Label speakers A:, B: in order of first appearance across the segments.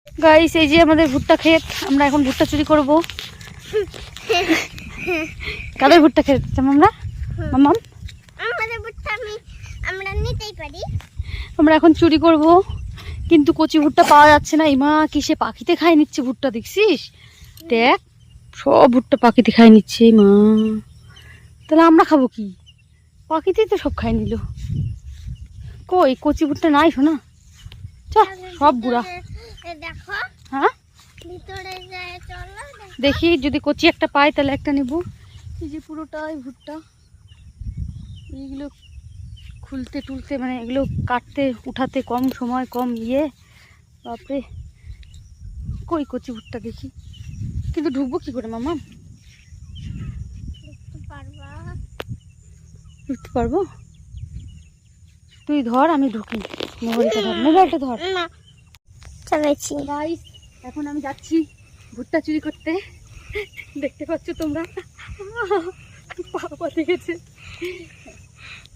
A: Guys এই যে আমাদের ভুট্টা ক্ষেত, আমরা এখন ভুট্টা চুরি করব। কাদের ভুট্টা ক্ষেত আমরা? মামাম
B: আমাদের ভুট্টা আমরা নিতেই পারি।
A: আমরা এখন চুরি করব, কিন্তু কচি ভুট্টা পাওয়া যাচ্ছে না। ইমা কিসে পাখিতে খাই নিচ্ছে ভুট্টা, দেখছিস? দেখ সব ভুট্টা পাখিতে খাই নিচ্ছে মা। তাহলে আমরা খাবো কি? পাখিতেই তো সব খাই নিল। কই কচি ভুট্টা নাই শোনা, সব বুড়া।
B: দেখো
A: হ্যাঁ
B: ভিতরে যায়, চলো
A: দেখি যদি কচি একটা পাই তাহলে একটা নেব। এই যে পুরোটাই ভুট্টা, এইগুলো খুলতে টুলতে মানে এগুলো কাটতে উঠাতে কম সময় কম ইয়ে। বাপরে কই কচি ভুট্টা দেখি, কিন্তু ঢুকবো কি করে মামা? ঢুকতে পারবো? তুই ধর আমি ঢুকি। মোবাইলটা ধর।
B: চলেছি
A: গাইস এখন আমি যাচ্ছি ভুট্টা চুরি করতে। দেখতে পাচ্ছ তোমরা, পা গেছে।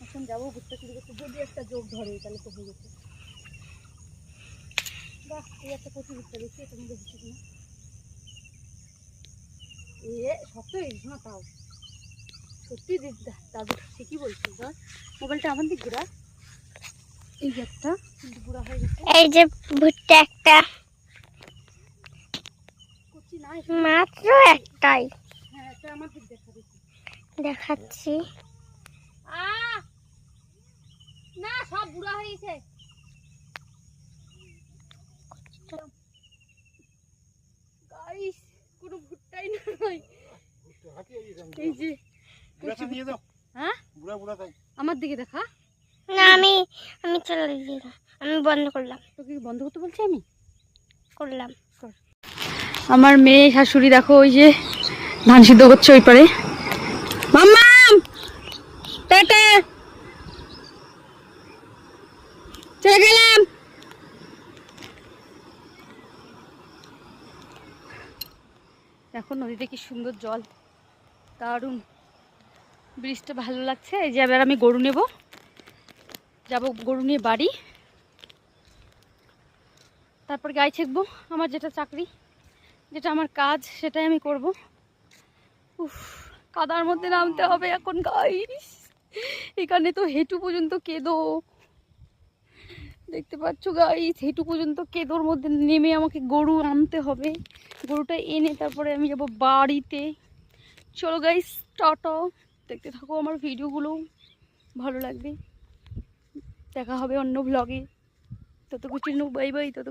A: এখন যাবো ভুট্টা চুরি করতে, যদি একটা যোগ ধরে তাহলে তো হয়ে গেছে। বাহ এই একটা কচি ভুট্টা দেখি, এটা মধ্যে হচ্ছে কিনা। এ শক্ত হয়ে গেছে না, তাও সত্যি দাদু ঠিকই বলছি। ধর মোবাইলটা আমার দিক ঘুরা। এই যে একটা কিন্তু বুড়া হয়ে গেছে।
B: এই যে ভুট্টা একটা,
A: কচি নাই
B: মাত্র একটাই।
A: হ্যাঁ এটা আমার দিক দেখা দেখি
B: দেখাচ্ছি।
A: না সব বুড়া হয়ে গেছে। গাইস কোনো ভুট্টাই নাই। এই যে হ্যাঁ আমার দিকে দেখা।
B: না আমি চলে দিলাম, আমি বন্ধ করলাম।
A: তোকে কি বন্ধ করতে বলছি? আমি
B: করলাম।
A: আমার মেয়ে শাশুড়ি দেখো ওই যে ধান সিদ্ধ করছে ওই পারে। মাম্মাম টাটা, চলে গেলাম। এখন নদীতে কি সুন্দর জল, দারুণ, ব্রিজটা ভালো লাগছে। এই যে এবার আমি গরু নেব, যাব গরু নিয়ে বাড়ি, তারপর গাই ছেঁকবো। আমার যেটা চাকরি, যেটা আমার কাজ, সেটাই আমি করব। উফ কাদার মধ্যে নামতে হবে এখন গাইস। এখানে তো হেঁটু পর্যন্ত কেদো, দেখতে পাচ্ছ গাইস, হেঁটু পর্যন্ত কেদোর মধ্যে নেমে আমাকে গরু আনতে হবে। গরুটা এনে তারপরে আমি যাব বাড়িতে। চলো গাইস টাটা, দেখতে থাকো আমার ভিডিওগুলো, ভালো লাগবে। দেখা হবে অন্য ব্লগে। তত কিছু বাই বাই। তত